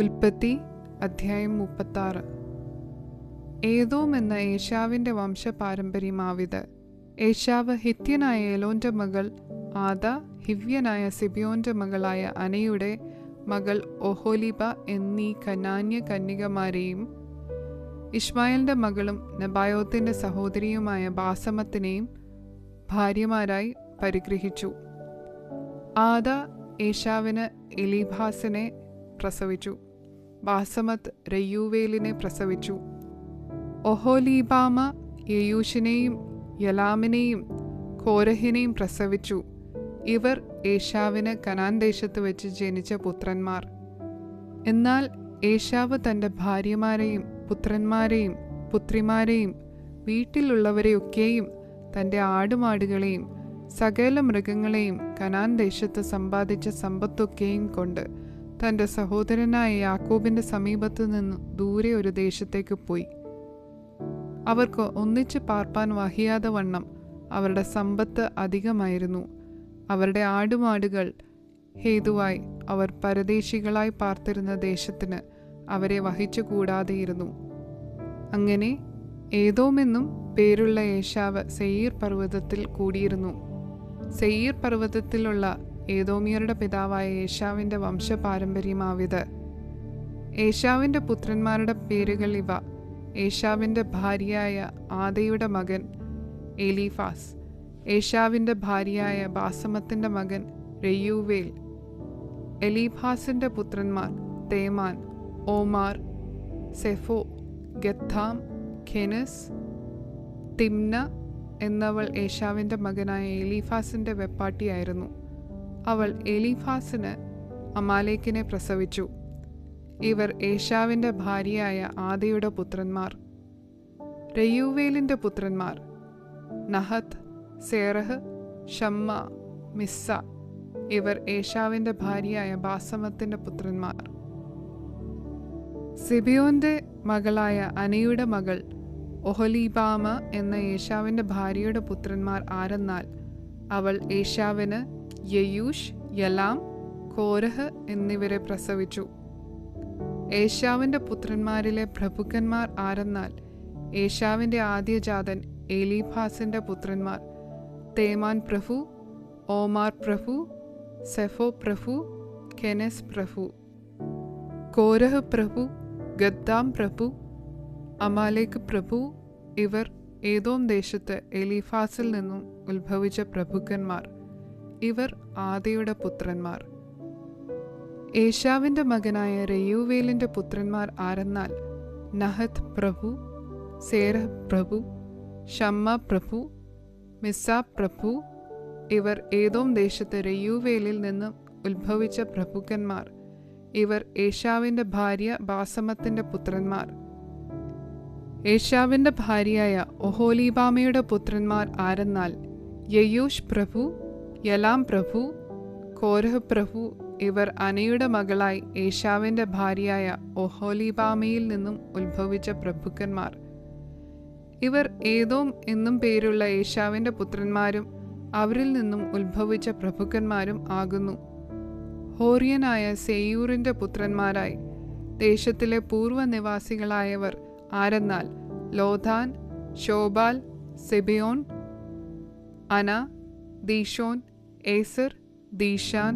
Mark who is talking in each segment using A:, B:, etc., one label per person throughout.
A: ഉൽപ്പത്തി അധ്യായം 36. ഏദോം എന്ന ഏശാവിൻ്റെ വംശപാരമ്പര്യമാവിത്. ഏശാവ് ഹിത്യനായ എലോൻ്റെ മകൾ ആദ, ഹിവ്യനായ സിബിയോൻ്റെ മകളായ അനയുടെ മകൾ ഒഹൊലിബ എന്നീ കനാന്യ കന്യകമാരെയും ഇശ്മായേലിൻ്റെ മകളും നെബായോത്തിൻ്റെ സഹോദരിയുമായ ബാസമത്തിനെയും ഭാര്യമാരായി പരിഗ്രഹിച്ചു. ആദ ഏശാവിന് എലീഭാസിനെ പ്രസവിച്ചു. ബാസമത്ത് രയൂവേലിനെ പ്രസവിച്ചു. ഒഹൊലീബാമ യെയൂഷിനെയും യലാമിനെയും കോരഹിനെയും പ്രസവിച്ചു. ഇവർ ഏശാവിന് കനാൻ ദേശത്ത് വെച്ച് ജനിച്ച പുത്രന്മാർ. എന്നാൽ ഏശാവ് തൻ്റെ ഭാര്യമാരെയും പുത്രന്മാരെയും പുത്രിമാരെയും വീട്ടിലുള്ളവരെയൊക്കെയും തൻ്റെ ആടുമാടുകളെയും സകല മൃഗങ്ങളെയും കനാൻ ദേശത്ത് സമ്പാദിച്ച സമ്പത്തൊക്കെയും കൊണ്ട് തൻ്റെ സഹോദരനായ യാക്കോബിൻ്റെ സമീപത്തു നിന്ന് ദൂരെ ഒരു ദേശത്തേക്ക് പോയി. അവർക്ക് ഒന്നിച്ച് പാർപ്പാൻ വഹിയാതെ വണ്ണം അവരുടെ സമ്പത്ത് അധികമായിരുന്നു. അവരുടെ ആടുമാടുകൾ ഹേതുവായി അവർ പരദേശികളായി പാർത്തിരുന്ന ദേശത്തിന് അവരെ വഹിച്ചുകൂടാതെയിരുന്നു. അങ്ങനെ ഏദോമെന്നും പേരുള്ള ഏശാവ് സെയീർ പർവ്വതത്തിൽ കൂടിയിരുന്നു. സെയീർ പർവ്വതത്തിലുള്ള ഏദോമിയരുടെ പിതാവായ ഏശാവിൻ്റെ വംശപാരമ്പര്യമാവിത്. ഏശാവിൻ്റെ പുത്രന്മാരുടെ പേരുകൾ ഇവ: ഏശാവിൻ്റെ ഭാര്യയായ ആദയുടെ മകൻ എലീഫാസ്, ഏശാവിൻ്റെ ഭാര്യയായ ബാസമത്തിൻ്റെ മകൻ രയൂവേൽ. എലീഫാസിൻ്റെ പുത്രന്മാർ തേമാൻ, ഓമാർ, സെഫോ, ഗഥാം, ഖെനസ്. തിമ്ന എന്നവൾ ഏശാവിൻ്റെ മകനായ എലീഫാസിൻ്റെ വെപ്പാട്ടിയായിരുന്നു. അവൾ എലീഫാസിന് അമാലേക്കിനെ പ്രസവിച്ചു. ഇവർ ഏശാവിൻ്റെ ഭാര്യയായ ആദയുടെ പുത്രന്മാർ. രയൂവേലിൻ്റെ പുത്രന്മാർ നഹത്ത്, സേറഹ്, ഷമ്മ, മിസ്സ. ഇവർ ഏശാവിൻ്റെ ഭാര്യയായ ബാസമത്തിൻ്റെ പുത്രന്മാർ. സിബിയോന്റെ മകളായ അനയുടെ മകൾ ഒഹൊലീബാമ എന്ന ഏശാവിൻ്റെ ഭാര്യയുടെ പുത്രന്മാർ ആരെന്നാൽ അവൾ ഏശാവിന് യെയൂഷ്, യലാം, കോരഹ് എന്നിവരെ പ്രസവിച്ചു. ഏശാവിൻ്റെ പുത്രന്മാരിലെ പ്രഭുക്കന്മാർ ആരെന്നാൽ ഏശാവിൻ്റെ ആദ്യജാതൻ എലീഫാസിൻ്റെ പുത്രന്മാർ തേമാൻ പ്രഭു, ഓമാർ പ്രഭു, സെഫോ പ്രഭു, കെനസ് പ്രഭു, കോരഹ് പ്രഭു, ഗദ്ദാം പ്രഭു, അമാലേക്ക് പ്രഭു. ഇവർ ഏദോം ദേശത്ത് എലീഫാസിൽ നിന്നും ഉത്ഭവിച്ച പ്രഭുക്കന്മാർ. ഇവർ ആദയുടെ പുത്രന്മാർ. ഏശാവിൻ്റെ മകനായ രയൂവേലിൻ്റെ പുത്രന്മാർ ആരെന്നാൽ നഹത്ത് പ്രഭു, സേരഹ് പ്രഭു, ഷമ്മ പ്രഭു, മിസ്സ പ്രഭു. ഇവർ ഏദോം ദേശത്ത് രയൂവേലിൽ നിന്നും ഉത്ഭവിച്ച പ്രഭുക്കന്മാർ. ഇവർ ഏശാവിൻ്റെ ഭാര്യ ബാസമത്തിൻ്റെ പുത്രന്മാർ. ഏശാവിൻ്റെ ഭാര്യയായ ഒഹൊലീബാമയുടെ പുത്രന്മാർ ആരെന്നാൽ യെയൂഷ് പ്രഭു, യലാം പ്രഭു, കോരഹ് പ്രഭു. ഇവർ അനയുടെ മകളായി ഏശാവിൻ്റെ ഭാര്യയായ ഒഹൊലീബാമയിൽ നിന്നും ഉത്ഭവിച്ച പ്രഭുക്കന്മാർ. ഇവർ ഏദോം എന്നും പേരുള്ള ഏശാവിൻ്റെ പുത്രന്മാരും അവരിൽ നിന്നും ഉത്ഭവിച്ച പ്രഭുക്കന്മാരും ആകുന്നു. ഹോറിയനായ സെയൂറിൻ്റെ പുത്രന്മാരായി ദേശത്തിലെ പൂർവ്വനിവാസികളായവർ ആരെന്നാൽ ലോതാൻ, ശോബാൽ, സെബിയോൻ, അന, ദീഷോൻ, ഏസർ, ദീഷാൻ.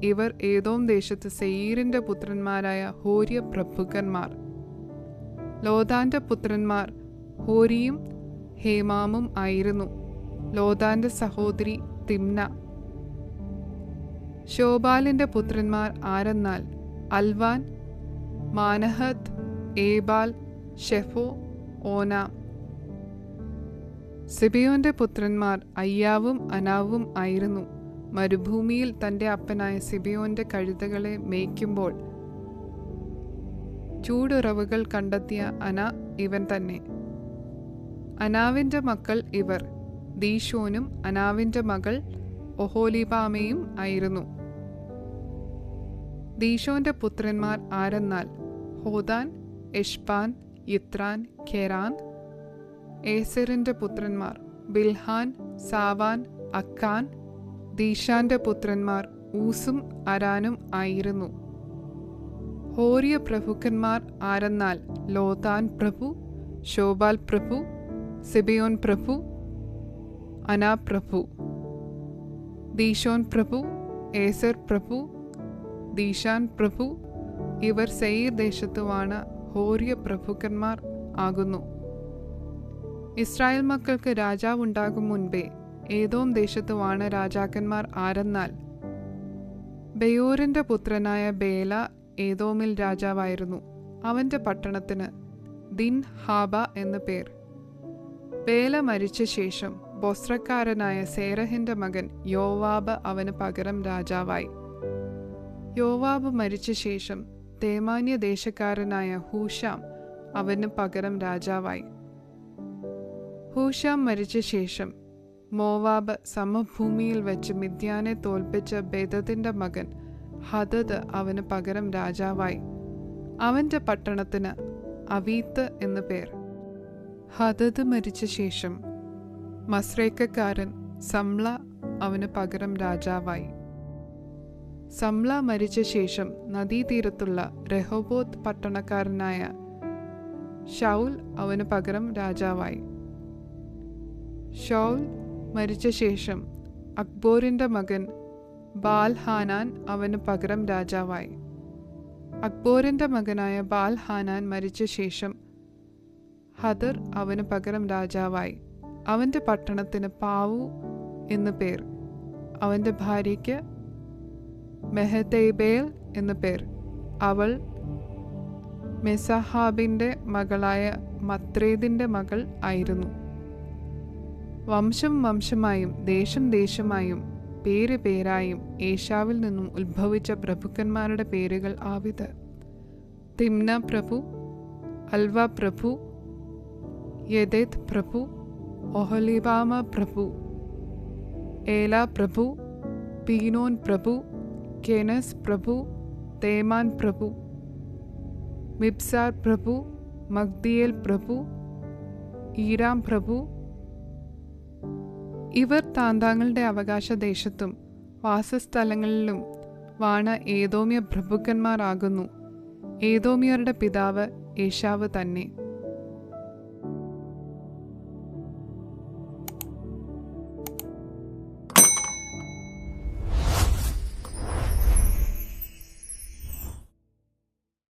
A: ഇവർ ഏദോം ദേശത്ത് സെയീറിൻ്റെ പുത്രന്മാരായ ഹോര്യ പ്രഭുക്കന്മാർ. ലോതാന്റെ പുത്രന്മാർ ഹോരിയും ഹേമാമും ആയിരുന്നു. ലോതാന്റെ സഹോദരി തിമ്ന. ശോബാലിൻ്റെ പുത്രന്മാർ ആരെന്നാൽ അൽവാൻ, മാനഹത്ത്, ഏബാൽ, ഷെഫോ, ഓനാം. സിബിയോന്റെ പുത്രന്മാർ അയ്യാവും അനാവും ആയിരുന്നു. മരുഭൂമിയിൽ തൻ്റെ അപ്പനായ സിബിയോന്റെ കഴുതകളെ മേയ്ക്കുമ്പോൾ ചൂടുറവുകൾ കണ്ടെത്തിയ അന ഇവൻ തന്നെ. അനാവിൻ്റെ മക്കൾ ഇവർ: ദീഷോനും അനാവിൻ്റെ മകൾ ഒഹൊലീബാമയും ആയിരുന്നു. ദീഷോന്റെ പുത്രന്മാർ ആരെന്നാൽ ഹോദാൻ, എഷ്പാൻ, യിത്രാൻ, ഖെരാൻ. ഏസറിൻ്റെ പുത്രന്മാർ ബിൽഹാൻ, സാവാൻ, അക്കാൻ. ദീഷാന്റെ പുത്രന്മാർ ഊസും അരാനും ആയിരുന്നു. ഹോരിയ പ്രഭുക്കന്മാർ ആരെന്നാൽ ലോതാൻ പ്രഭു, ശോബാൽ പ്രഭു, സിബിയോൻ പ്രഭു, അനാ പ്രഭു, ദീശോൻ പ്രഭു, ഏസർ പ്രഭു, ദീശാൻ പ്രഭു. ഇവർ സെയീർ ദേശത്ത് വാണ ഹോരിയ പ്രഭുക്കന്മാർ ആകുന്നു. ഇസ്രായേൽ മക്കൾക്ക് രാജാവുണ്ടാകും മുൻപേ ഏദോം ദേശത്ത് വാണ രാജാക്കന്മാർ ആരെന്നാൽ ബെയോരിന്റെ പുത്രനായ ബേല ഏദോമിൽ രാജാവായിരുന്നു. അവന്റെ പട്ടണത്തിന് ദിൻ ഹാബ എന്നു പേർ. ബേല മരിച്ച ശേഷം ബൊസ്രക്കാരനായ സേരഹിന്റെ മകൻ യോവാബ് അവന് പകരം രാജാവായി. യോവാബ് മരിച്ച ശേഷം തേമാന്യ ദേശക്കാരനായ ഹൂഷാം അവന് പകരം രാജാവായി. ഹൂഷാം മരിച്ച ശേഷം മോവാബ് സമഭൂമിയിൽ വെച്ച് മിദ്യാനെ തോൽപ്പിച്ച ബേദത്തിന്റെ മകൻ ഹദദ് അവന് പകരം രാജാവായി. അവന്റെ പട്ടണത്തിന് അവീത്ത് എന്നു പേർ. ഹദദ് മരിച്ച ശേഷം മസ്രേക്കക്കാരൻ സംല അവന് പകരം രാജാവായി. സംല മരിച്ച ശേഷം നദീതീരത്തുള്ള രഹോബോത്ത് പട്ടണക്കാരനായ ഷൗൽ അവന് പകരം രാജാവായി. ഷൗൽ മരിച്ച ശേഷം അക്ബോറിന്റെ മകൻ ബാൽ ഹാനാൻ അവന് പകരം രാജാവായി. അക്ബോറിന്റെ മകനായ ബാൽ ഹാനാൻ മരിച്ച ശേഷം ഹദർ അവന് പകരം രാജാവായി. അവന്റെ പട്ടണത്തിന് പാവു എന്നു പേർ. അവന്റെ ഭാര്യയ്ക്ക് മെഹതേബേൽ എന്നു പേർ. അവൾ മെസഹാബിന്റെ മകളായ മത്രേദിന്റെ മകൾ ആയിരുന്നു. വംശം വംശമായും ദേശം ദേശമായും പേര് പേരായും ഏശാവിൽ നിന്നും ഉത്ഭവിച്ച പ്രഭുക്കന്മാരുടെ പേരുകൾ ആവിത്: തിമ്ന പ്രഭു, അൽവ പ്രഭു, യെദേത്ത് പ്രഭു, ഒഹലിബാമ പ്രഭു, ഏല പ്രഭു, പീനോൻ പ്രഭു, കെനസ് പ്രഭു, തേമാൻ പ്രഭു, മിബ്സാർ പ്രഭു, മഗ്ദിയേൽ പ്രഭു, ഈരാം പ്രഭു. ഇവർ താന്താങ്ങളുടെ അവകാശദേശത്തും വാസസ്ഥലങ്ങളിലും വാണ ഏദോമ്യ പ്രഭുക്കന്മാർ ആകുന്നു. ഏദോമ്യരുടെ പിതാവ് ഏശാവ് തന്നെ.